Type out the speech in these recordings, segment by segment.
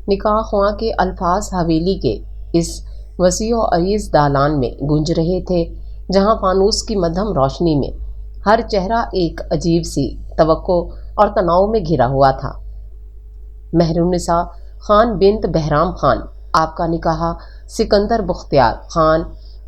نکاح خواں کے الفاظ حویلی کے اس وسیع و عریض دالان میں گونج رہے تھے، جہاں فانوس کی مدھم روشنی میں ہر چہرہ ایک عجیب سی توقع اور تناؤ میں گھرا ہوا تھا۔ مہرالنساء خان بنت بہرام خان، آپ کا نکاح سکندر بختیار خان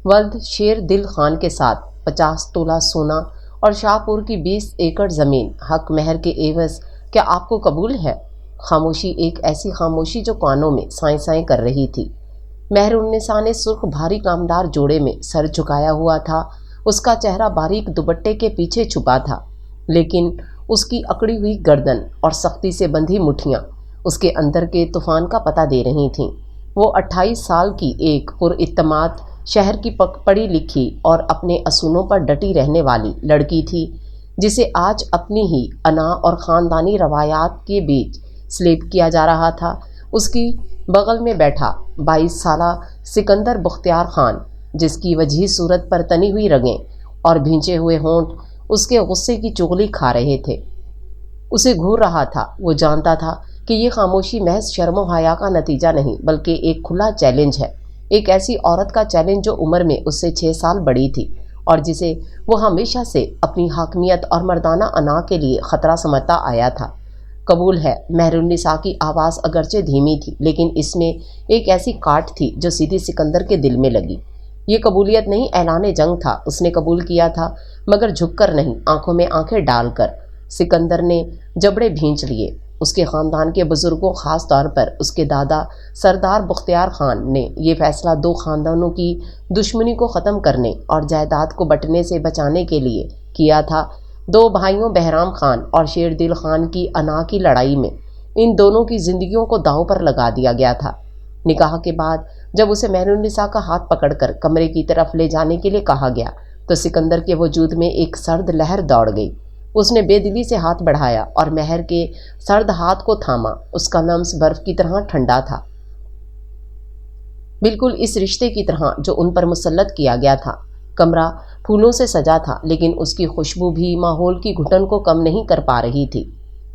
ولد شیر دل خان کے ساتھ 50 تولہ سونا اور شاہپور کی 20 ایکڑ زمین حق مہر کے عوض کیا آپ کو قبول ہے؟ خاموشی، ایک ایسی خاموشی جو کانوں میں سائیں سائیں کر رہی تھی۔ مہرالنساء نے سرخ بھاری کامدار جوڑے میں سر جھکایا ہوا تھا، اس کا چہرہ باریک دوپٹے کے پیچھے چھپا تھا، لیکن اس کی اکڑی ہوئی گردن اور سختی سے بندھی مٹھیاں اس کے اندر کے طوفان کا پتہ دے رہی تھیں۔ وہ 28 سال کی ایک پراعتماد، شہر کی پڑھی لکھی اور اپنے اصولوں پر ڈٹی رہنے والی لڑکی تھی، جسے آج اپنی ہی انا اور خاندانی روایات کے بیچ سلیپ کیا جا رہا تھا۔ اس کی بغل میں بیٹھا 22 سالہ سکندر بختیار خان، جس کی وجیح صورت پر تنی ہوئی رگیں اور بھینچے ہوئے ہونٹ اس کے غصے کی چغلی کھا رہے تھے، اسے گھور رہا تھا۔ وہ جانتا تھا کہ یہ خاموشی محض شرم و حیا کا نتیجہ نہیں، بلکہ ایک کھلا چیلنج ہے، ایک ایسی عورت کا چیلنج جو عمر میں اس سے 6 سال بڑی تھی اور جسے وہ ہمیشہ سے اپنی حاکمیت اور مردانہ انا کے لیے خطرہ سمجھتا آیا تھا۔ قبول ہے؟ مہرالنساء کی آواز اگرچہ دھیمی تھی، لیکن اس میں ایک ایسی کاٹ تھی جو سیدھی سکندر کے دل میں لگی۔ یہ قبولیت نہیں، اعلان جنگ تھا۔ اس نے قبول کیا تھا، مگر جھک کر نہیں، آنکھوں میں آنکھیں ڈال کر۔ سکندر نے جبڑے بھینچ لیے۔ اس کے خاندان کے بزرگوں، خاص طور پر اس کے دادا سردار بختیار خان نے یہ فیصلہ 2 خاندانوں کی دشمنی کو ختم کرنے اور جائیداد کو بٹنے سے بچانے کے لیے کیا تھا۔ 2 بھائیوں بہرام خان اور شیر دل خان کی انا کی لڑائی میں ان دونوں کی زندگیوں کو داؤ پر لگا دیا گیا تھا۔ نکاح کے بعد جب اسے مہرالنساء کا ہاتھ پکڑ کر کمرے کی طرف لے جانے کے لیے کہا گیا تو سکندر کے وجود میں ایک سرد لہر دوڑ گئی۔ اس نے بے دلی سے ہاتھ بڑھایا اور مہر کے سرد ہاتھ کو تھاما۔ اس کا لمس برف کی طرح ٹھنڈا تھا، بالکل اس رشتے کی طرح جو ان پر مسلط کیا گیا تھا۔ کمرہ پھولوں سے سجا تھا، لیکن اس کی خوشبو بھی ماحول کی گھٹن کو کم نہیں کر پا رہی تھی۔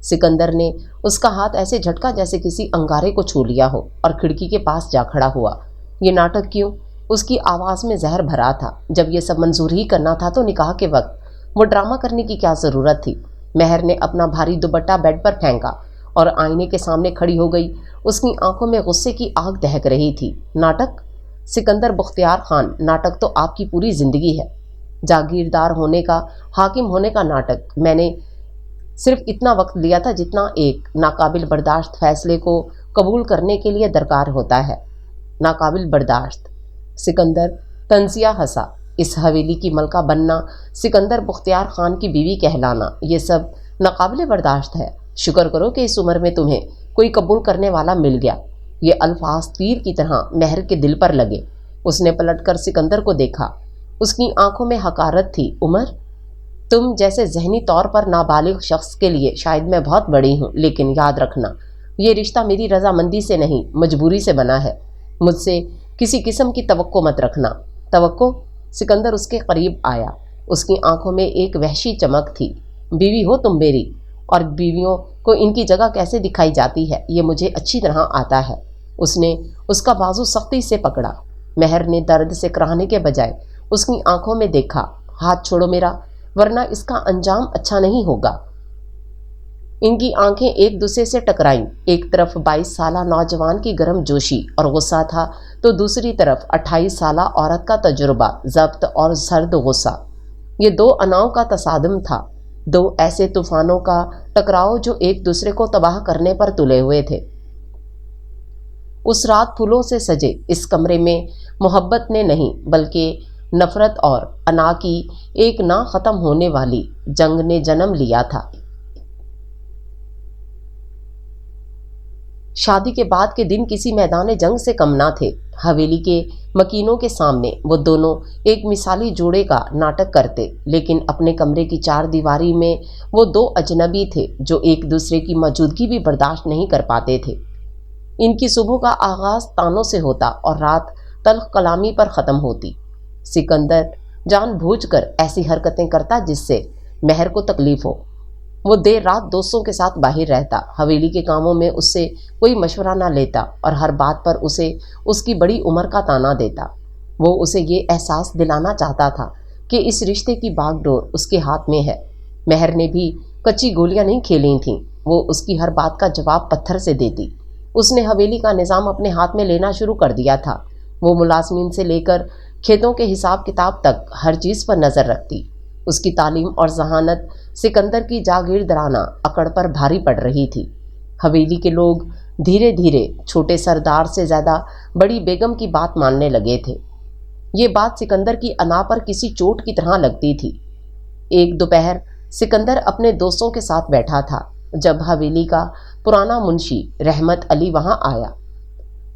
سکندر نے اس کا ہاتھ ایسے جھٹکا جیسے کسی انگارے کو چھو لیا ہو اور کھڑکی کے پاس جا کھڑا ہوا۔ یہ ناٹک کیوں؟ اس کی آواز میں زہر بھرا تھا۔ جب یہ سب منظور ہی کرنا تھا تو نکاح کے وقت وہ ڈرامہ کرنے کی کیا ضرورت تھی؟ مہر نے اپنا بھاری دوپٹہ بیڈ پر پھینکا اور آئینے کے سامنے کھڑی ہو گئی۔ اس کی آنکھوں میں غصے کی آگ دہک رہی تھی۔ ناٹک؟ سکندر بختیار خان، ناٹک تو آپ کی پوری زندگی ہے، جاگیردار ہونے کا، حاکم ہونے کا ناٹک۔ میں نے صرف اتنا وقت لیا تھا جتنا ایک ناقابل برداشت فیصلے کو قبول کرنے کے لیے درکار ہوتا ہے۔ ناقابل برداشت؟ سکندر طنزیہ ہنسا۔ اس حویلی کی ملکہ بننا، سکندر بختیار خان کی بیوی کہلانا، یہ سب ناقابل برداشت ہے؟ شکر کرو کہ اس عمر میں تمہیں کوئی قبول کرنے والا مل گیا۔ یہ الفاظ تیر کی طرح مہر کے دل پر لگے۔ اس نے پلٹ کر سکندر کو دیکھا۔ اس کی آنکھوں میں حقارت تھی۔ عمر؟ تم جیسے ذہنی طور پر نابالغ شخص کے لیے شاید میں بہت بڑی ہوں، لیکن یاد رکھنا، یہ رشتہ میری رضامندی سے نہیں، مجبوری سے بنا ہے۔ مجھ سے کسی قسم کی توقع مت رکھنا۔ توقع؟ سکندر اس کے قریب آیا۔ اس کی آنکھوں میں ایک وحشی چمک تھی۔ بیوی ہو تم میری، اور بیویوں کو ان کی جگہ کیسے دکھائی جاتی ہے یہ مجھے اچھی طرح آتا ہے۔ اس نے اس کا بازو سختی سے پکڑا۔ مہر نے درد سے کراہنے کے بجائے اس کی آنکھوں میں دیکھا۔ ہاتھ چھوڑو میرا، ورنہ اس کا انجام اچھا نہیں ہوگا۔ ان کی آنکھیں ایک دوسرے سے ٹکرائیں۔ ایک طرف 22 سالہ نوجوان کی گرم جوشی اور غصہ تھا تو دوسری طرف 28 سالہ عورت کا تجربہ، ضبط اور سرد غصہ۔ یہ 2 اناؤں کا تصادم تھا، 2 ایسے طوفانوں کا ٹکراؤ جو ایک دوسرے کو تباہ کرنے پر تلے ہوئے تھے۔ اس رات پھولوں سے سجے اس کمرے میں محبت نے نہیں، بلکہ نفرت اور انا کی ایک نہ ختم ہونے والی جنگ نے جنم لیا تھا۔ شادی کے بعد کے دن کسی میدان جنگ سے کم نہ تھے۔ حویلی کے مکینوں کے سامنے وہ دونوں ایک مثالی جوڑے کا ناٹک کرتے، لیکن اپنے کمرے کی 4 دیواری میں وہ 2 اجنبی تھے جو ایک دوسرے کی موجودگی بھی برداشت نہیں کر پاتے تھے۔ ان کی صبح کا آغاز تانوں سے ہوتا اور رات تلخ کلامی پر ختم ہوتی۔ سکندر جان بوجھ کر ایسی حرکتیں کرتا جس سے مہر کو تکلیف ہو۔ وہ دیر رات دوستوں کے ساتھ باہر رہتا، حویلی کے کاموں میں اس سے کوئی مشورہ نہ لیتا اور ہر بات پر اسے اس کی بڑی عمر کا طعنہ دیتا۔ وہ اسے یہ احساس دلانا چاہتا تھا کہ اس رشتے کی باغ ڈور اس کے ہاتھ میں ہے۔ مہر نے بھی کچی گولیاں نہیں کھیلی تھیں، وہ اس کی ہر بات کا جواب پتھر سے دیتی۔ اس نے حویلی کا نظام اپنے ہاتھ میں لینا شروع کر دیا تھا۔ وہ ملازمین سے لے کر کھیتوں کے حساب کتاب تک ہر چیز پر نظر رکھتی۔ اس کی تعلیم اور ذہانت سکندر کی جاگیردارانہ اکڑ پر بھاری پڑ رہی تھی۔ حویلی کے لوگ دھیرے دھیرے چھوٹے سردار سے زیادہ بڑی بیگم کی بات ماننے لگے تھے۔ یہ بات سکندر کی انا پر کسی چوٹ کی طرح لگتی تھی۔ ایک دوپہر سکندر اپنے دوستوں کے ساتھ بیٹھا تھا جب حویلی کا پرانا منشی رحمت علی وہاں آیا۔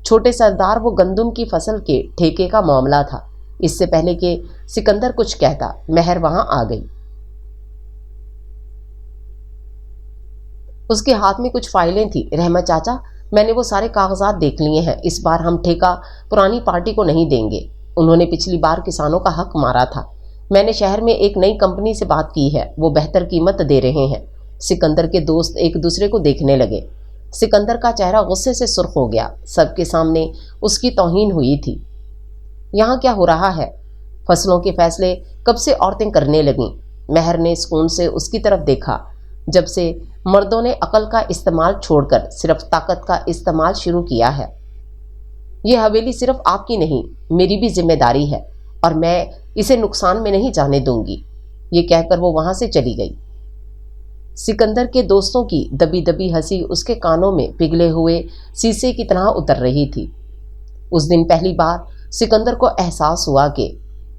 چھوٹے سردار وہ گندم کی فصل کے ٹھیکے کا معاملہ تھا۔ اس سے پہلے کہ سکندر کچھ کہتا، مہر وہاں آ گئی۔ اس کے ہاتھ میں کچھ فائلیں تھیں۔ رحمت چاچا، میں نے وہ سارے کاغذات دیکھ لیے ہیں، اس بار ہم ٹھیکہ پرانی پارٹی کو نہیں دیں گے۔ انہوں نے پچھلی بار کسانوں کا حق مارا تھا۔ میں نے شہر میں ایک نئی کمپنی سے بات کی ہے، وہ بہتر قیمت دے رہے ہیں۔ سکندر کے دوست ایک دوسرے کو دیکھنے لگے۔ سکندر کا چہرہ غصے سے سرخ ہو گیا۔ سب کے سامنے اس کی توہین ہوئی تھی۔ یہاں کیا ہو رہا ہے؟ فصلوں کے فیصلے کب سے عورتیں کرنے لگیں؟ مہر نے سکون سے اس کی طرف دیکھا۔ جب سے مردوں نے عقل کا استعمال چھوڑ کر صرف طاقت کا استعمال شروع کیا ہے۔ یہ حویلی صرف آپ کی نہیں، میری بھی ذمہ داری ہے اور میں اسے نقصان میں نہیں جانے دوں گی۔ یہ کہہ کر وہ وہاں سے چلی گئی۔ سکندر کے دوستوں کی دبی دبی ہنسی اس کے کانوں میں پگھلے ہوئے سیسے کی طرح اتر رہی تھی۔ اس دن پہلی بار سکندر کو احساس ہوا کہ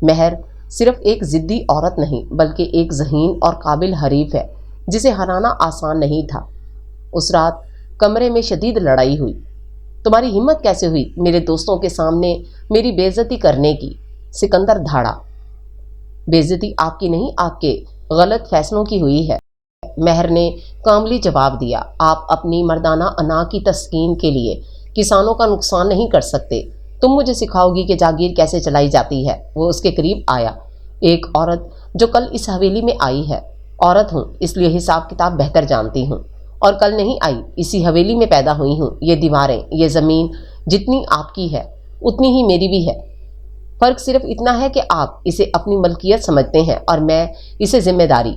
مہر صرف ایک ضدی عورت نہیں بلکہ ایک ذہین اور قابل حریف ہے جسے ہرانا آسان نہیں تھا۔ اس رات کمرے میں شدید لڑائی ہوئی۔ تمہاری ہمت کیسے ہوئی میرے دوستوں کے سامنے میری بے عزتی کرنے کی؟ سکندر دھاڑا۔ بے عزتی آپ کی نہیں، آپ کے غلط فیصلوں کی ہوئی ہے، مہر نے کاملی جواب دیا۔ آپ اپنی مردانہ انا کی تسکین کے لیے کسانوں کا نقصان نہیں کر سکتے۔ تم مجھے سکھاؤ گی کہ جاگیر کیسے چلائی جاتی ہے؟ وہ اس کے قریب آیا۔ ایک عورت جو کل اس حویلی میں آئی ہے، عورت ہوں اس لیے حساب کتاب بہتر جانتی ہوں، اور کل نہیں آئی، اسی حویلی میں پیدا ہوئی ہوں۔ یہ دیواریں، یہ زمین جتنی آپ کی ہے اتنی ہی میری بھی ہے۔ فرق صرف اتنا ہے کہ آپ اسے اپنی ملکیت سمجھتے ہیں اور میں اسے ذمہ داری۔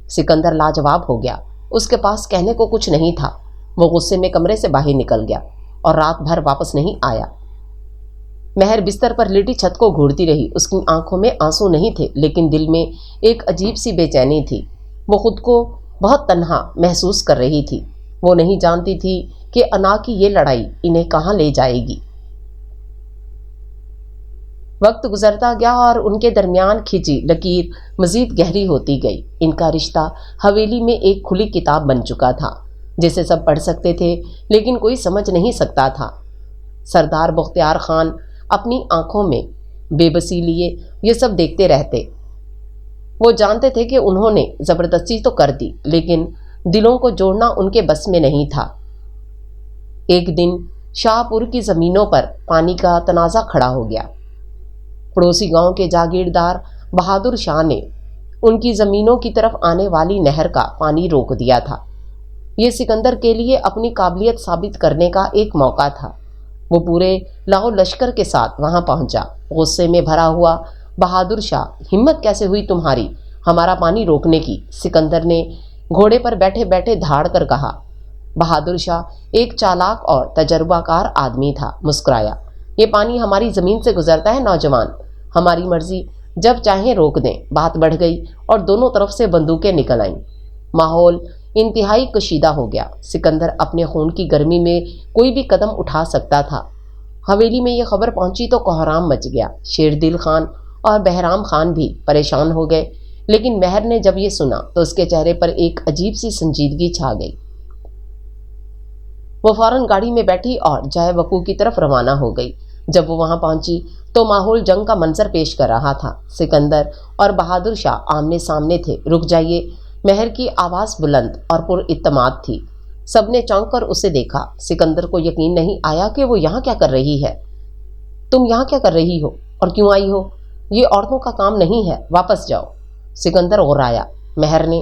سکندر لاجواب ہو گیا۔ اس کے پاس کہنے کو کچھ نہیں تھا۔ وہ غصے میں کمرے سے باہر نکل گیا اور رات بھر واپس نہیں آیا۔ مہر بستر پر لیٹی چھت کو گھورتی رہی۔ اس کی آنکھوں میں آنسو نہیں تھے لیکن دل میں ایک عجیب سی بے چینی تھی۔ وہ خود کو بہت تنہا محسوس کر رہی تھی۔ وہ نہیں جانتی تھی کہ انا کی یہ لڑائی انہیں کہاں لے جائے گی۔ وقت گزرتا گیا اور ان کے درمیان کھینچی لکیر مزید گہری ہوتی گئی۔ ان کا رشتہ حویلی میں ایک کھلی کتاب بن چکا تھا جسے سب پڑھ سکتے تھے لیکن کوئی سمجھ نہیں سکتا تھا۔ سردار بختیار خان اپنی آنکھوں میں بے بسی لیے یہ سب دیکھتے رہتے۔ وہ جانتے تھے کہ انہوں نے زبردستی تو کر دی لیکن دلوں کو جوڑنا ان کے بس میں نہیں تھا۔ ایک دن شاہ پور کی زمینوں پر پانی کا تنازع کھڑا ہو گیا۔ پڑوسی گاؤں کے جاگیردار بہادر شاہ نے ان کی زمینوں کی طرف آنے والی نہر کا پانی روک دیا تھا۔ یہ سکندر کے لیے اپنی قابلیت ثابت کرنے کا ایک موقع تھا۔ وہ پورے لاؤ لشکر کے ساتھ وہاں پہنچا۔ غصے میں بھرا ہوا بہادر شاہ، ہمت کیسے ہوئی تمہاری ہمارا پانی روکنے کی؟ سکندر نے گھوڑے پر بیٹھے بیٹھے دھاڑ کر کہا۔ بہادر شاہ ایک چالاک اور تجربہ کار آدمی تھا، مسکرایا۔ یہ پانی ہماری زمین سے گزرتا ہے نوجوان، ہماری مرضی، جب چاہیں روک دیں۔ بات بڑھ گئی اور دونوں طرف سے بندوقیں نکل آئیں۔ ماحول انتہائی کشیدہ ہو گیا۔ سکندر اپنے خون کی گرمی میں کوئی بھی قدم اٹھا سکتا تھا۔ حویلی میں یہ خبر پہنچی تو کوہرام مچ گیا۔ شیر دل خان اور بہرام خان بھی پریشان ہو گئے لیکن مہر نے جب یہ سنا تو اس کے چہرے پر ایک عجیب سی سنجیدگی چھا گئی۔ وہ فوراً گاڑی میں بیٹھی اور جائے وقوع کی طرف روانہ ہو گئی۔ جب وہ وہاں پہنچی تو ماحول جنگ کا منظر پیش کر رہا تھا۔ سکندر اور بہادر شاہ آمنے سامنے تھے۔ رک جائیے، مہر کی آواز بلند اور پر اعتماد تھی۔ سب نے چونک کر اسے دیکھا۔ سکندر کو یقین نہیں آیا کہ وہ یہاں کیا کر رہی ہے۔ تم یہاں کیا کر رہی ہو اور کیوں آئی ہو؟ یہ عورتوں کا کام نہیں ہے، واپس جاؤ۔ سکندر غرایا۔ مہر نے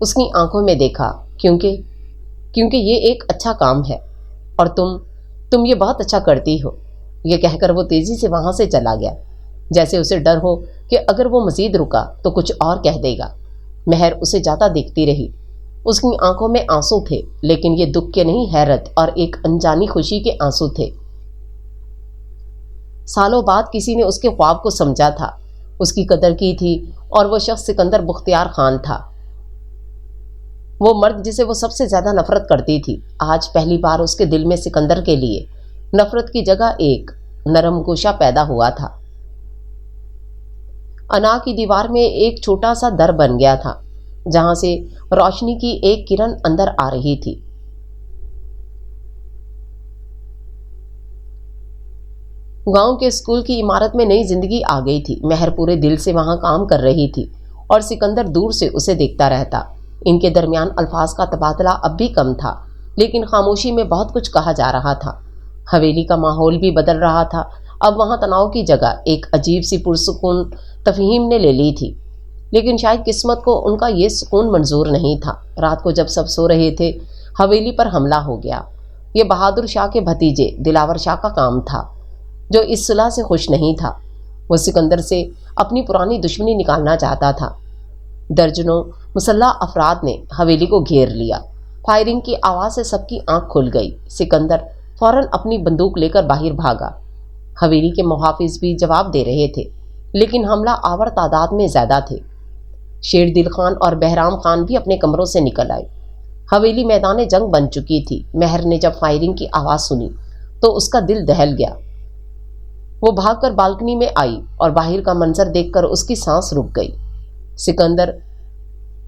اس کی آنکھوں میں دیکھا، کیونکہ یہ ایک اچھا کام ہے اور تم یہ بہت اچھا کرتی ہو۔ یہ کہہ کر وہ تیزی سے وہاں سے چلا گیا، جیسے اسے ڈر ہو کہ اگر وہ مزید رکا تو کچھ اور کہہ دے گا۔ مہر اسے جاتا دیکھتی رہی۔ اس کی آنکھوں میں آنسو تھے، لیکن یہ دکھ کے نہیں، حیرت اور ایک انجانی خوشی کے آنسو تھے۔ سالوں بعد کسی نے اس کے خواب کو سمجھا تھا، اس کی قدر کی تھی، اور وہ شخص سکندر بختیار خان تھا، وہ مرد جسے وہ سب سے زیادہ نفرت کرتی تھی۔ آج پہلی بار اس کے دل میں سکندر کے لیے نفرت کی جگہ ایک نرم گوشہ پیدا ہوا تھا۔ انا کی دیوار میں ایک چھوٹا سا در بن گیا تھا، جہاں سے روشنی کی ایک کرن اندر آ رہی تھی۔ گاؤں کے اسکول کی عمارت میں نئی زندگی آ گئی تھی۔ مہر پورے دل سے وہاں کام کر رہی تھی اور سکندر دور سے اسے دیکھتا رہتا۔ ان کے درمیان الفاظ کا تبادلہ اب بھی کم تھا، لیکن خاموشی میں بہت کچھ کہا جا رہا تھا۔ حویلی کا ماحول بھی بدل رہا تھا۔ اب وہاں تناؤ کی جگہ ایک عجیب سی پرسکون تفہیم نے لے لی تھی، لیکن شاید قسمت کو ان کا یہ سکون منظور نہیں تھا۔ رات کو جب سب سو رہے تھے، حویلی پر حملہ ہو گیا۔ یہ بہادر شاہ کے بھتیجے دلاور شاہ کا کام تھا، جو اس صلح سے خوش نہیں تھا۔ وہ سکندر سے اپنی پرانی دشمنی نکالنا چاہتا تھا۔ درجنوں مسلح افراد نے حویلی کو گھیر لیا۔ فائرنگ کی آواز سے سب کی آنکھ کھل گئی۔ سکندر فوراً اپنی بندوق لے کر باہر بھاگا۔ حویلی کے محافظ بھی جواب دے رہے تھے، لیکن حملہ آور تعداد میں زیادہ تھے۔ شیر دل خان اور بہرام خان بھی اپنے کمروں سے نکل آئے۔ حویلی میدان جنگ بن چکی تھی۔ مہر نے جب فائرنگ کی آواز سنی تو اس کا دل دہل گیا۔ وہ بھاگ کر بالکنی میں آئی اور باہر کا منظر دیکھ کر اس کی سانس رک گئی۔ سکندر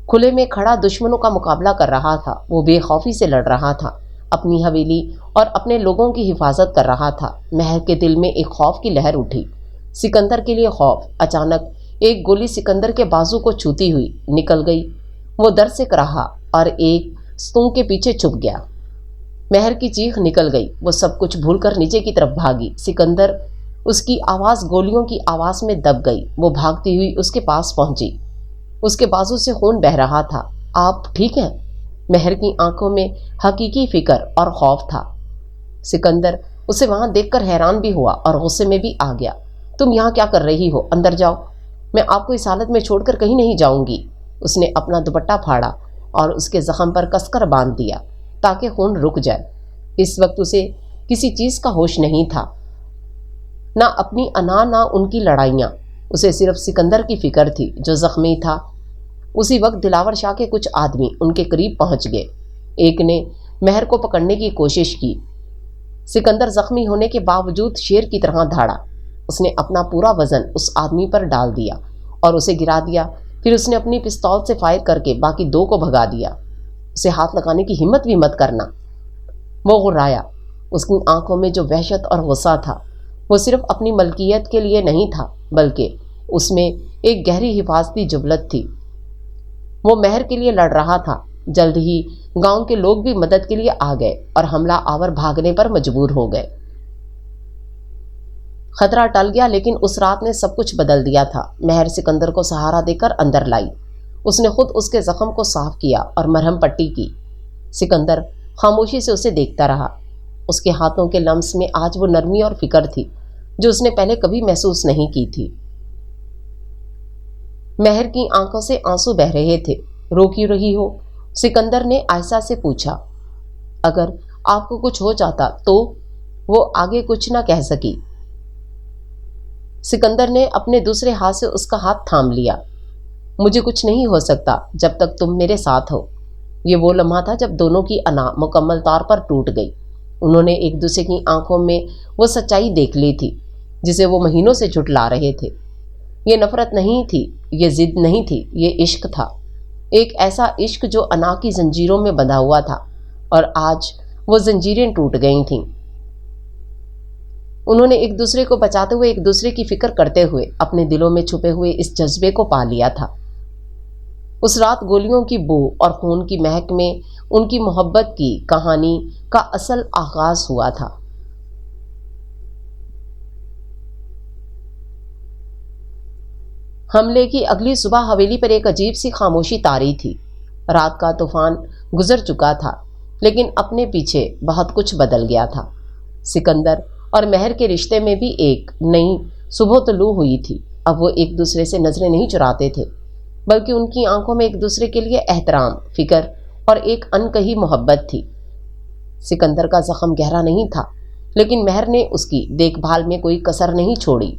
کھلے میں کھڑا دشمنوں کا مقابلہ کر رہا تھا۔ وہ بے خوفی سے لڑ رہا تھا، اپنی حویلی اور اپنے لوگوں کی حفاظت کر رہا تھا۔ مہر کے دل میں ایک خوف کی لہر اٹھی، سکندر کے لیے خوف۔ اچانک ایک گولی سکندر کے بازو کو چھوتی ہوئی نکل گئی۔ وہ در سے کراہا اور ایک ستون کے پیچھے چھپ گیا۔ مہر کی چیخ نکل گئی۔ وہ سب کچھ بھول کر نیچے کی طرف بھاگی۔ سکندر، اس کی آواز گولیوں کی آواز میں دب گئی۔ وہ بھاگتی ہوئی اس کے پاس پہنچی۔ اس کے بازو سے خون بہہ رہا تھا۔ آپ ٹھیک ہیں؟ مہر کی آنکھوں میں حقیقی فکر اور خوف تھا۔ سکندر اسے وہاں دیکھ کر حیران بھی ہوا اور غصے میں بھی آ گیا۔ تم یہاں کیا کر رہی ہو؟ اندر جاؤ، میں آپ کو اس حالت میں چھوڑ کر کہیں نہیں جاؤں گی۔ اس نے اپنا دوپٹہ پھاڑا اور اس کے زخم پر کس کر باندھ دیا تاکہ خون رک جائے۔ اس وقت اسے کسی چیز کا ہوش نہیں تھا، نہ اپنی انا نہ ان کی لڑائیاں۔ اسے صرف سکندر کی فکر تھی جو زخمی تھا۔ اسی وقت دلاور شاہ کے کچھ آدمی ان کے قریب پہنچ گئے۔ ایک نے مہر کو پکڑنے کی کوشش کی۔ سکندر زخمی ہونے کے باوجود شیر کی طرح دھاڑا۔ اس نے اپنا پورا وزن اس آدمی پر ڈال دیا اور اسے گرا دیا۔ پھر اس نے اپنی پستول سے فائر کر کے باقی دو کو بھگا دیا۔ اسے ہاتھ لگانے کی ہمت بھی مت کرنا۔ وہ غرایا۔ اس کی آنکھوں میں جو وحشت اور غصہ تھا، وہ صرف اپنی ملکیت کے لیے نہیں تھا، بلکہ اس میں ایک گہری حفاظتی جبلت تھی۔ وہ مہر کے لیے لڑ رہا تھا۔ جلد ہی گاؤں کے لوگ بھی مدد کے لیے آ گئے اور حملہ آور بھاگنے پر مجبور ہو گئے۔ خطرہ ٹل گیا، لیکن اس رات نے سب کچھ بدل دیا تھا۔ مہر سکندر کو سہارا دے کر اندر لائی۔ اس نے خود اس کے زخم کو صاف کیا اور مرہم پٹی کی۔ سکندر خاموشی سے اسے دیکھتا رہا۔ اس کے ہاتھوں کے لمس میں آج وہ نرمی اور فکر تھی جو اس نے پہلے کبھی محسوس نہیں کی تھی۔ مہر کی آنکھوں سے آنسو بہہ رہے تھے۔ رو کیوں رہی ہو؟ سکندر نے آہستہ سے پوچھا۔ اگر آپ کو کچھ ہو جاتا تو؟ وہ آگے کچھ نہ کہہ سکی۔ سکندر نے اپنے دوسرے ہاتھ سے اس کا ہاتھ تھام لیا۔ مجھے کچھ نہیں ہو سکتا جب تک تم میرے ساتھ ہو۔ یہ وہ لمحہ تھا جب دونوں کی انا مکمل طور پر ٹوٹ گئی۔ انہوں نے ایک دوسرے کی آنکھوں میں وہ سچائی دیکھ لی تھی جسے وہ مہینوں سے جھٹلا رہے تھے۔ یہ نفرت نہیں تھی، یہ ضد نہیں تھی، یہ عشق تھا۔ ایک ایسا عشق جو انا کی زنجیروں میں بندھا ہوا تھا، اور آج وہ زنجیریں ٹوٹ گئی تھیں۔ انہوں نے ایک دوسرے کو بچاتے ہوئے، ایک دوسرے کی فکر کرتے ہوئے اپنے دلوں میں چھپے ہوئے اس جذبے کو پا لیا تھا۔ اس رات گولیوں کی بو اور خون کی مہک میں ان کی محبت کی کہانی کا اصل آغاز ہوا تھا۔ حملے کی اگلی صبح حویلی پر ایک عجیب سی خاموشی طاری تھی۔ رات کا طوفان گزر چکا تھا، لیکن اپنے پیچھے بہت کچھ بدل گیا تھا۔ سکندر اور مہر کے رشتے میں بھی ایک نئی صبح طلوع ہوئی تھی۔ اب وہ ایک دوسرے سے نظریں نہیں چراتے تھے، بلکہ ان کی آنکھوں میں ایک دوسرے کے لیے احترام، فکر اور ایک انکہی محبت تھی۔ سکندر کا زخم گہرا نہیں تھا، لیکن مہر نے اس کی دیکھ بھال میں کوئی کسر نہیں چھوڑی۔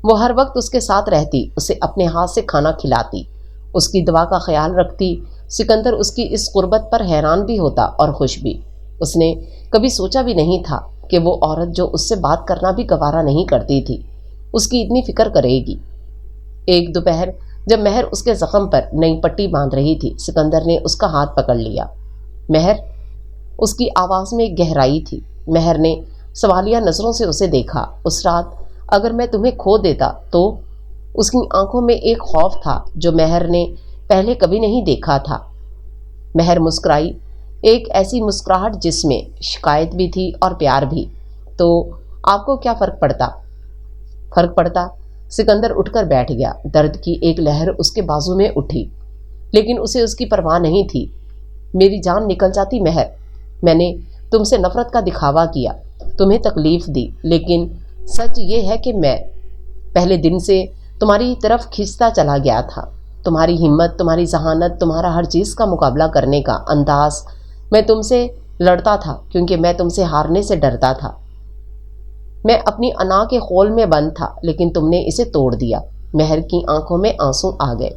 وہ ہر وقت اس کے ساتھ رہتی، اسے اپنے ہاتھ سے کھانا کھلاتی، اس کی دوا کا خیال رکھتی۔ سکندر اس کی اس قربت پر حیران بھی ہوتا اور خوش بھی۔ اس نے کبھی سوچا بھی نہیں تھا کہ وہ عورت جو اس سے بات کرنا بھی گوارا نہیں کرتی تھی، اس کی اتنی فکر کرے گی۔ ایک دوپہر جب مہر اس کے زخم پر نئی پٹی باندھ رہی تھی، سکندر نے اس کا ہاتھ پکڑ لیا۔ مہر، اس کی آواز میں ایک گہرائی تھی۔ مہر نے سوالیہ نظروں سے اسے دیکھا۔ اس رات اگر میں تمہیں کھو دیتا تو؟ اس کی آنکھوں میں ایک خوف تھا جو مہر نے پہلے کبھی نہیں دیکھا تھا۔ مہر مسکرائی، ایک ایسی مسکراہٹ جس میں شکایت بھی تھی اور پیار بھی۔ تو آپ کو کیا فرق پڑتا؟ فرق پڑتا؟ سکندر اٹھ کر بیٹھ گیا۔ درد کی ایک لہر اس کے بازو میں اٹھی، لیکن اسے اس کی پرواہ نہیں تھی۔ میری جان نکل جاتی مہر، میں نے تم سے نفرت کا دکھاوا کیا، تمہیں تکلیف دی، لیکن سچ یہ ہے کہ میں پہلے دن سے تمہاری طرف کھنچتا چلا گیا تھا۔ تمہاری ہمت، تمہاری ذہانت، تمہارا ہر چیز کا مقابلہ کرنے کا انداز۔ میں تم سے لڑتا تھا کیونکہ میں تم سے ہارنے سے ڈرتا تھا۔ میں اپنی انا کے خول میں بند تھا، لیکن تم نے اسے توڑ دیا۔ مہر کی آنکھوں میں آنسو آ گئے۔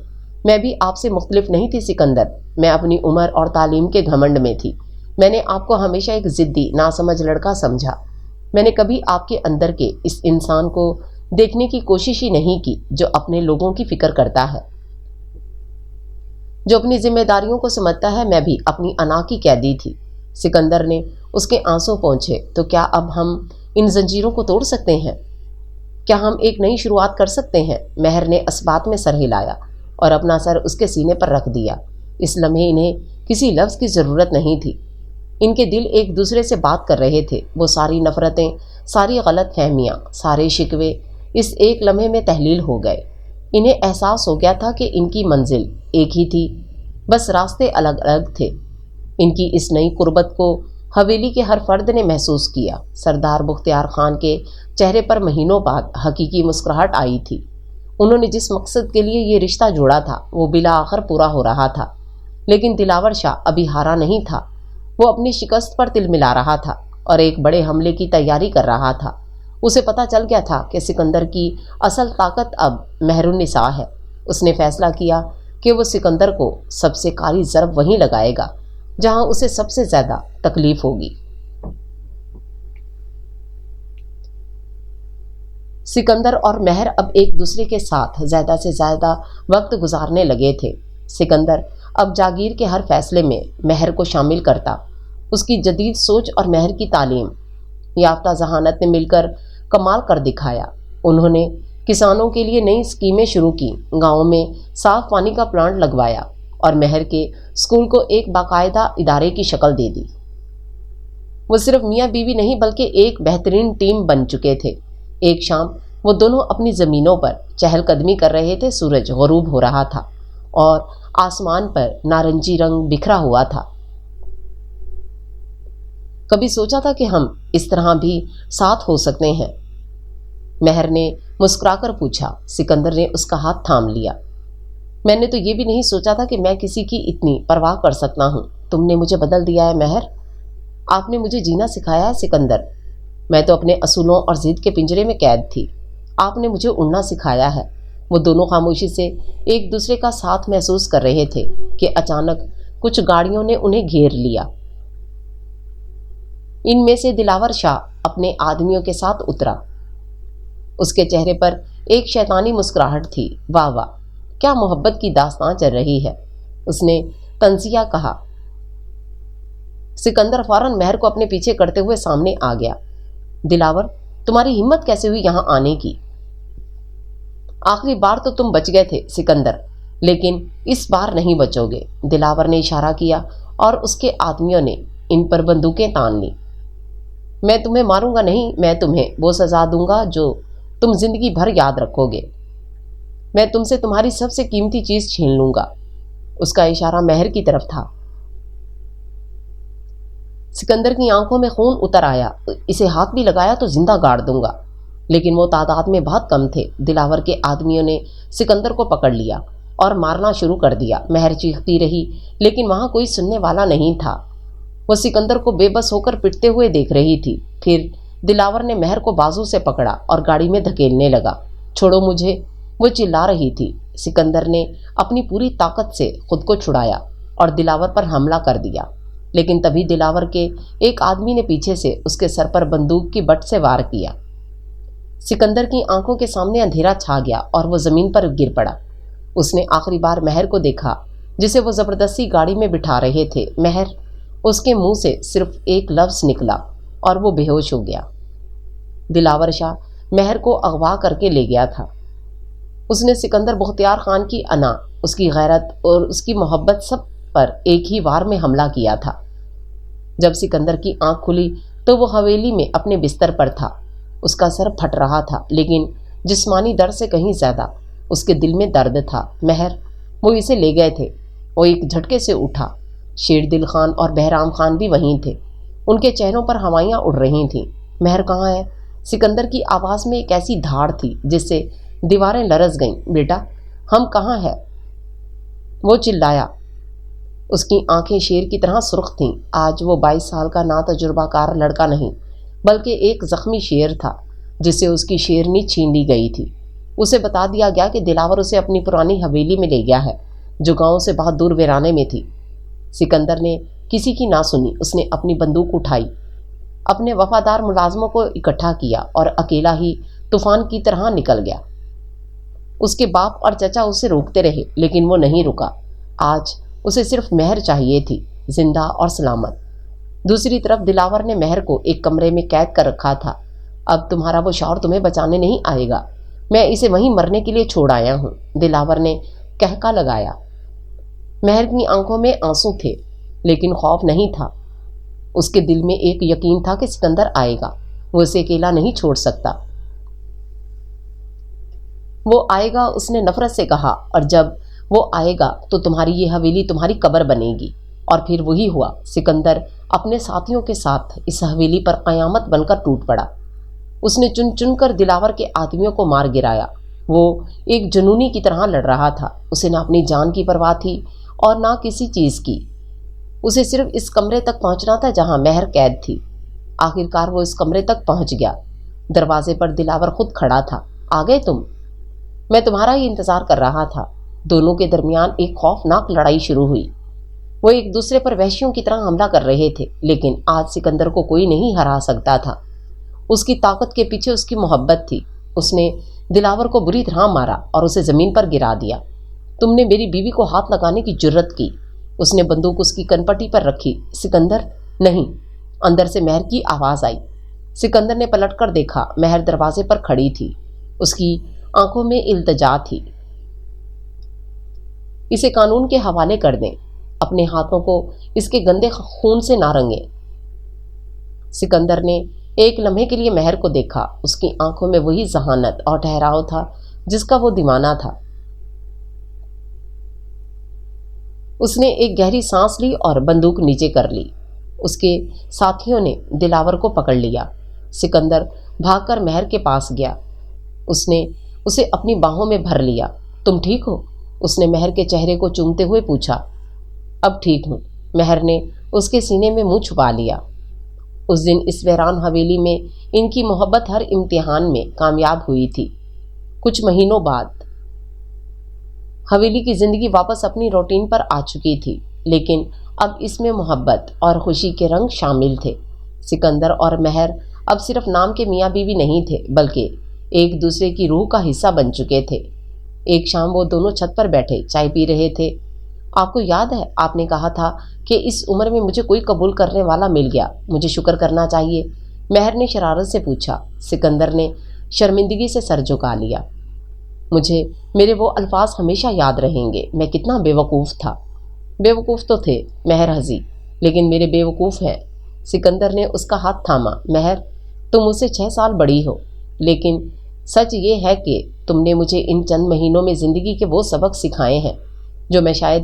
میں بھی آپ سے مختلف نہیں تھی سکندر، میں اپنی عمر اور تعلیم کے گھمنڈ میں تھی۔ میں نے آپ کو ہمیشہ ایک ضدی، ناسمجھ لڑکا سمجھا۔ میں نے کبھی آپ کے اندر کے اس انسان کو دیکھنے کی کوشش ہی نہیں کی جو اپنے لوگوں کی فکر کرتا ہے، جو اپنی ذمہ داریوں کو سمجھتا ہے۔ میں بھی اپنی انا کی قیدی تھی۔ سکندر نے اس کے آنسو پونچھے۔ تو کیا اب ہم ان زنجیروں کو توڑ سکتے ہیں؟ کیا ہم ایک نئی شروعات کر سکتے ہیں؟ مہر نے اس بات میں سر ہلایا اور اپنا سر اس کے سینے پر رکھ دیا۔ اس لمحے انہیں کسی لفظ کی ضرورت نہیں تھی۔ ان کے دل ایک دوسرے سے بات کر رہے تھے۔ وہ ساری نفرتیں، ساری غلط فہمیاں، سارے شکوے اس ایک لمحے میں تحلیل ہو گئے۔ انہیں احساس ہو گیا تھا کہ ان کی منزل ایک ہی تھی، بس راستے الگ الگ تھے۔ ان کی اس نئی قربت کو حویلی کے ہر فرد نے محسوس کیا۔ سردار بختیار خان کے چہرے پر مہینوں بعد حقیقی مسکراہٹ آئی تھی۔ انہوں نے جس مقصد کے لیے یہ رشتہ جوڑا تھا وہ بالآخر پورا ہو رہا تھا، لیکن دلاور شاہ ابھی ہارا نہیں تھا۔ وہ اپنی شکست پر تل ملا رہا تھا اور ایک بڑے حملے کی تیاری کر رہا تھا۔ اسے پتہ چل گیا تھا کہ سکندر کی اصل طاقت اب مہر النساء ہے۔ اس نے فیصلہ کیا کہ وہ سکندر کو سب سے کاری ضرب وہیں لگائے گا جہاں اسے سب سے زیادہ تکلیف ہوگی۔ سکندر اور مہر اب ایک دوسرے کے ساتھ زیادہ سے زیادہ وقت گزارنے لگے تھے۔ سکندر اب جاگیر کے ہر فیصلے میں مہر کو شامل کرتا۔ اس کی جدید سوچ اور مہر کی تعلیم یافتہ ذہانت نے مل کر کمال کر دکھایا۔ انہوں نے کسانوں کے لیے نئی اسکیمیں شروع کی، گاؤں میں صاف پانی کا پلانٹ لگوایا اور مہر کے اسکول کو ایک باقاعدہ ادارے کی شکل دے دی۔ وہ صرف میاں بیوی نہیں بلکہ ایک بہترین ٹیم بن چکے تھے۔ ایک شام وہ دونوں اپنی زمینوں پر چہل قدمی کر رہے تھے۔ سورج غروب ہو رہا تھا اور آسمان پر نارنجی رنگ بکھرا ہوا تھا۔ کبھی سوچا تھا کہ ہم اس طرح بھی ساتھ ہو سکتے ہیں؟ مہر نے مسکرا کر پوچھا۔ سکندر نے اس کا ہاتھ تھام لیا۔ میں نے تو یہ بھی نہیں سوچا تھا کہ میں کسی کی اتنی پرواہ کر سکتا ہوں۔ تم نے مجھے بدل دیا ہے مہر، آپ نے مجھے جینا سکھایا ہے سکندر۔ میں تو اپنے اصولوں اور ضد کے پنجرے میں قید تھی، آپ نے مجھے اڑنا سکھایا ہے۔ وہ دونوں خاموشی سے ایک دوسرے کا ساتھ محسوس کر رہے تھے کہ اچانک کچھ گاڑیوں نے انہیں گھیر لیا۔ ان میں سے دلاور شاہ اپنے آدمیوں کے ساتھ اترا۔ اس کے چہرے پر ایک شیطانی مسکراہٹ تھی۔ واہ واہ، کیا محبت کی داستان چل رہی ہے، اس نے طنزیہ کہا۔ سکندر فوراً مہر کو اپنے پیچھے کرتے ہوئے سامنے آ گیا۔ دلاور، تمہاری ہمت کیسے ہوئی یہاں آنے کی؟ آخری بار تو تم بچ گئے تھے سکندر، لیکن اس بار نہیں بچو گے۔ دلاور نے اشارہ کیا اور اس کے آدمیوں نے ان پر بندوقیں تان لیں۔ میں تمہیں ماروں گا نہیں، میں تمہیں وہ سزا دوں گا جو تم زندگی بھر یاد رکھو گے۔ میں تم سے تمہاری سب سے قیمتی چیز چھین لوں گا۔ اس کا اشارہ مہر کی طرف تھا۔ سکندر کی آنکھوں میں خون اتر آیا۔ اسے ہاتھ بھی لگایا تو زندہ گاڑ دوں گا، لیکن وہ تعداد میں بہت کم تھے۔ دلاور کے آدمیوں نے سکندر کو پکڑ لیا اور مارنا شروع کر دیا۔ مہر چیختی رہی لیکن وہاں کوئی سننے والا نہیں تھا۔ وہ سکندر کو بے بس ہو کر پٹتے ہوئے دیکھ رہی تھی۔ پھر دلاور نے مہر کو بازو سے پکڑا اور گاڑی میں دھکیلنے لگا۔ چھوڑو مجھے، وہ چلا رہی تھی۔ سکندر نے اپنی پوری طاقت سے خود کو چھڑایا اور دلاور پر حملہ کر دیا، لیکن تبھی دلاور کے ایک آدمی نے پیچھے سے اس کے سر پر بندوق کی بٹ سے وار کیا۔ سکندر کی آنکھوں کے سامنے اندھیرا چھا گیا اور وہ زمین پر گر پڑا۔ اس نے آخری بار مہر کو دیکھا جسے وہ زبردستی گاڑی میں بٹھا رہے تھے۔ مہر، اس کے منہ سے صرف ایک لفظ نکلا اور وہ بے ہوش ہو گیا۔ دلاور شاہ مہر کو اغوا کر کے لے گیا تھا۔ اس نے سکندر بختیار خان کی انا، اس کی غیرت اور اس کی محبت سب پر ایک ہی وار میں حملہ کیا تھا۔ جب سکندر کی آنکھ کھلی تو وہ حویلی میں اپنے بستر پر تھا۔ اس کا سر پھٹ رہا تھا، لیکن جسمانی درد سے کہیں زیادہ اس کے دل میں درد تھا۔ مہر، وہ اسے لے گئے تھے۔ وہ ایک جھٹکے سے اٹھا۔ شیر دل خان اور بہرام خان بھی وہیں تھے۔ ان کے چہروں پر ہوائیاں اڑ رہی تھیں۔ مہر کہاں ہے؟ سکندر کی آواز میں ایک ایسی دھاڑ تھی جس سے دیواریں لرز گئیں۔ بیٹا، ہم کہاں ہیں؟ وہ چلایا۔ اس کی آنکھیں شیر کی طرح سرخ تھیں۔ آج وہ 22 سال کا ناتجربہ کار لڑکا نہیں، بلکہ ایک زخمی شیر تھا جسے اس کی شیرنی چھین لی گئی تھی۔ اسے بتا دیا گیا کہ دلاور اسے اپنی پرانی حویلی میں لے گیا ہے جو گاؤں سے بہت دور ویرانے میں تھی۔ سکندر نے کسی کی نہ سنی۔ اس نے اپنی بندوق اٹھائی، اپنے وفادار ملازموں کو اکٹھا کیا اور اکیلا ہی طوفان کی طرح نکل گیا۔ اس کے باپ اور چچا اسے روکتے رہے لیکن وہ نہیں رکا۔ آج اسے صرف مہر چاہیے تھی، زندہ اور سلامت۔ دوسری طرف دلاور نے مہر کو ایک کمرے میں قید کر رکھا تھا۔ اب تمہارا وہ شوہر تمہیں بچانے نہیں آئے گا، میں اسے وہیں مرنے کے لیے چھوڑ آیا ہوں، دلاور نے کہکا لگایا۔ مہر کی آنکھوں میں آنسو تھے لیکن خوف نہیں تھا۔ اس کے دل میں ایک یقین تھا کہ سکندر آئے گا، وہ اسے اکیلا نہیں چھوڑ سکتا۔ وہ آئے گا، اس نے نفرت سے کہا، اور جب وہ آئے گا تو تمہاری یہ حویلی تمہاری قبر بنے گی۔ اور پھر وہی ہوا۔ سکندر اپنے ساتھیوں کے ساتھ اس حویلی پر قیامت بن کر ٹوٹ پڑا۔ اس نے چن چن کر دلاور کے آدمیوں کو مار گرایا۔ وہ ایک جنونی کی طرح لڑ رہا تھا۔ اسے نہ اپنی جان کی پرواہ تھی اور نہ کسی چیز کی۔ اسے صرف اس کمرے تک پہنچنا تھا جہاں مہر قید تھی۔ آخرکار وہ اس کمرے تک پہنچ گیا۔ دروازے پر دلاور خود کھڑا تھا۔ آ گئے تم؟ میں تمہارا ہی انتظار کر رہا تھا۔ دونوں کے درمیان ایک خوفناک لڑائی شروع ہوئی۔ وہ ایک دوسرے پر وحشیوں کی طرح حملہ کر رہے تھے، لیکن آج سکندر کو کوئی نہیں ہرا سکتا تھا۔ اس کی طاقت کے پیچھے اس کی محبت تھی۔ اس نے دلاور کو بری طرح مارا اور اسے زمین پر گرا دیا۔ تم نے میری بیوی کو ہاتھ لگانے کی جرت کی۔ اس نے بندوق اس کی کنپٹی پر رکھی۔ سکندر، نہیں! اندر سے مہر کی آواز آئی۔ سکندر نے پلٹ کر دیکھا۔ مہر دروازے پر کھڑی تھی۔ اس کی آنکھوں میں التجا تھی۔ اسے قانون کے حوالے کر دیں، اپنے ہاتھوں کو اس کے گندے خون سے نہ رنگیں۔ سکندر نے ایک لمحے کے لیے مہر کو دیکھا۔ اس کی آنکھوں میں وہی ذہانت اور ٹھہراؤ تھا جس کا وہ دیوانہ تھا۔ اس نے ایک گہری سانس لی اور بندوق نیچے کر لی۔ اس کے ساتھیوں نے دلاور کو پکڑ لیا۔ سکندر بھاگ کر مہر کے پاس گیا۔ اس نے اسے اپنی باہوں میں بھر لیا۔ تم ٹھیک ہو؟ اس نے مہر کے چہرے کو چومتے ہوئے پوچھا۔ اب ٹھیک ہوں، مہر نے اس کے سینے میں منہ چھپا لیا۔ اس دن اس ویران حویلی میں ان کی محبت ہر امتحان میں کامیاب ہوئی تھی۔ کچھ مہینوں بعد حویلی کی زندگی واپس اپنی روٹین پر آ چکی تھی، لیکن اب اس میں محبت اور خوشی کے رنگ شامل تھے۔ سکندر اور مہر اب صرف نام کے میاں بیوی نہیں تھے، بلکہ ایک دوسرے کی روح کا حصہ بن چکے تھے۔ ایک شام وہ دونوں چھت پر بیٹھے چائے پی رہے تھے۔ آپ کو یاد ہے آپ نے کہا تھا کہ اس عمر میں مجھے کوئی قبول کرنے والا مل گیا، مجھے شکر کرنا چاہیے؟ مہر نے شرارت سے پوچھا۔ سکندر نے شرمندگی سے سر جھکا لیا۔ مجھے میرے وہ الفاظ ہمیشہ یاد رہیں گے۔ میں کتنا بے وقوف تھا۔ بے وقوف تو تھے، مہر ہنسی، لیکن میرے بے وقوف ہیں۔ سکندر نے اس کا ہاتھ تھاما۔ مہر، تم مجھ سے 6 سال بڑی ہو، لیکن سچ یہ ہے کہ تم نے مجھے ان چند مہینوں میں زندگی کے وہ سبق سکھائے ہیں جو میں شاید